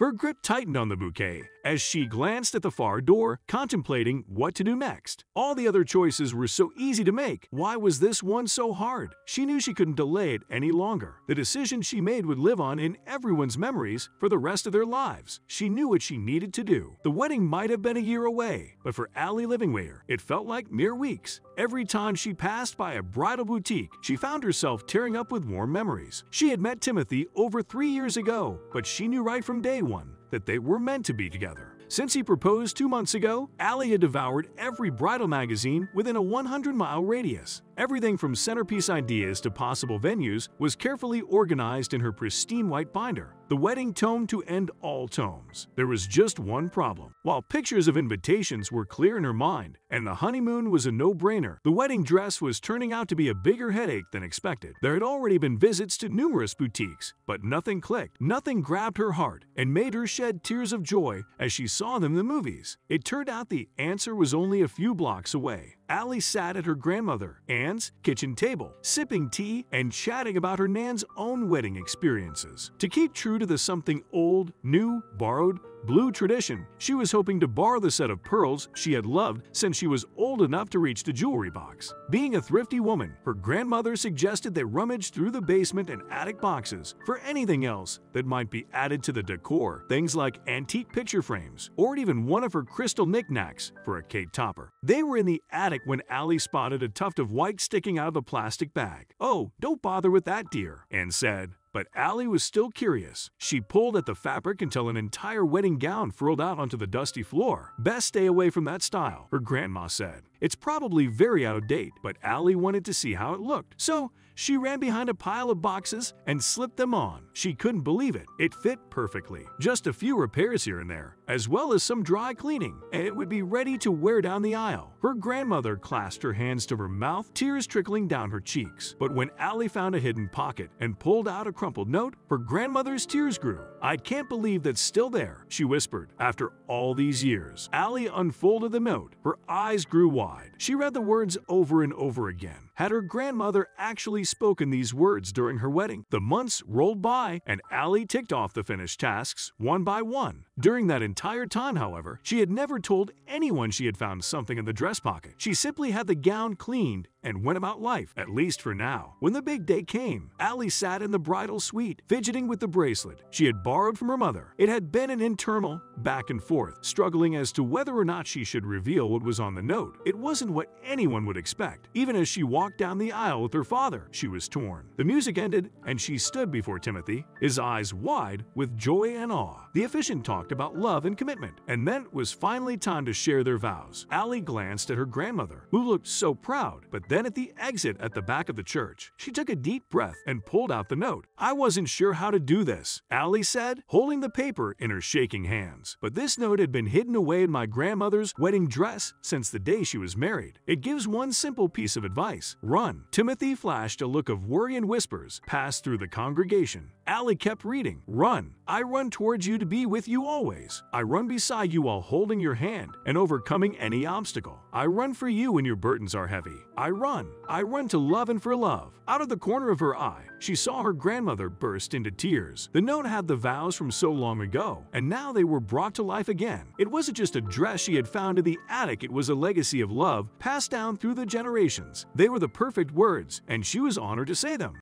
Her grip tightened on the bouquet as she glanced at the far door, contemplating what to do next. All the other choices were so easy to make. Why was this one so hard? She knew she couldn't delay it any longer. The decision she made would live on in everyone's memories for the rest of their lives. She knew what she needed to do. The wedding might have been a year away, but for Allie Livingware, it felt like mere weeks. Every time she passed by a bridal boutique, she found herself tearing up with warm memories. She had met Timothy over 3 years ago, but she knew right from day one that they were meant to be together. Since he proposed 2 months ago, Allie had devoured every bridal magazine within a 100-mile radius. Everything from centerpiece ideas to possible venues was carefully organized in her pristine white binder, the wedding tome to end all tomes. There was just one problem. While pictures of invitations were clear in her mind and the honeymoon was a no-brainer, the wedding dress was turning out to be a bigger headache than expected. There had already been visits to numerous boutiques, but nothing clicked. Nothing grabbed her heart and made her shed tears of joy as she saw them in the movies. It turned out the answer was only a few blocks away. Allie sat at her grandmother Ann's kitchen table, sipping tea and chatting about her Nan's own wedding experiences. To keep true to the something old, new, borrowed, blue tradition, she was hoping to borrow the set of pearls she had loved since she was old enough to reach the jewelry box. Being a thrifty woman, her grandmother suggested they rummage through the basement and attic boxes for anything else that might be added to the decor, things like antique picture frames or even one of her crystal knickknacks for a cake topper. They were in the attic when Allie spotted a tuft of white sticking out of a plastic bag. "Oh, don't bother with that, dear," Anne said. But Allie was still curious. She pulled at the fabric until an entire wedding gown furled out onto the dusty floor. "Best stay away from that style," her grandma said. "It's probably very out of date," but Allie wanted to see how it looked. So she ran behind a pile of boxes and slipped them on. She couldn't believe it. It fit perfectly. Just a few repairs here and there, as well as some dry cleaning, and it would be ready to wear down the aisle. Her grandmother clasped her hands to her mouth, tears trickling down her cheeks. But when Allie found a hidden pocket and pulled out a crumpled note, her grandmother's tears grew. "I can't believe that's still there," she whispered. "After all these years." Allie unfolded the note. Her eyes grew wide. She read the words over and over again. Had her grandmother actually spoken these words during her wedding? The months rolled by, and Allie ticked off the finished tasks one by one. During that entire time, however, she had never told anyone she had found something in the dress pocket. She simply had the gown cleaned and went about life, at least for now. When the big day came, Allie sat in the bridal suite, fidgeting with the bracelet she had borrowed from her mother. It had been an internal back and forth, struggling as to whether or not she should reveal what was on the note. It wasn't what anyone would expect. Even as she walked down the aisle with her father, she was torn. The music ended, and she stood before Timothy, his eyes wide with joy and awe. The officiant talked about love and commitment, and then it was finally time to share their vows. Allie glanced at her grandmother, who looked so proud, but then at the exit at the back of the church, she took a deep breath and pulled out the note. "I wasn't sure how to do this," Allie said, holding the paper in her shaking hands. "But this note had been hidden away in my grandmother's wedding dress since the day she was married. It gives one simple piece of advice: run." Timothy flashed a look of worry, and whispers passed through the congregation. Allie kept reading. "Run. I run towards you to be with you always. I run beside you while holding your hand and overcoming any obstacle. I run for you when your burdens are heavy. I run to love and for love." Out of the corner of her eye, she saw her grandmother burst into tears. The note had the vows from so long ago, and now they were brought to life again. It wasn't just a dress she had found in the attic, it was a legacy of love passed down through the generations. They were the perfect words, and she was honored to say them.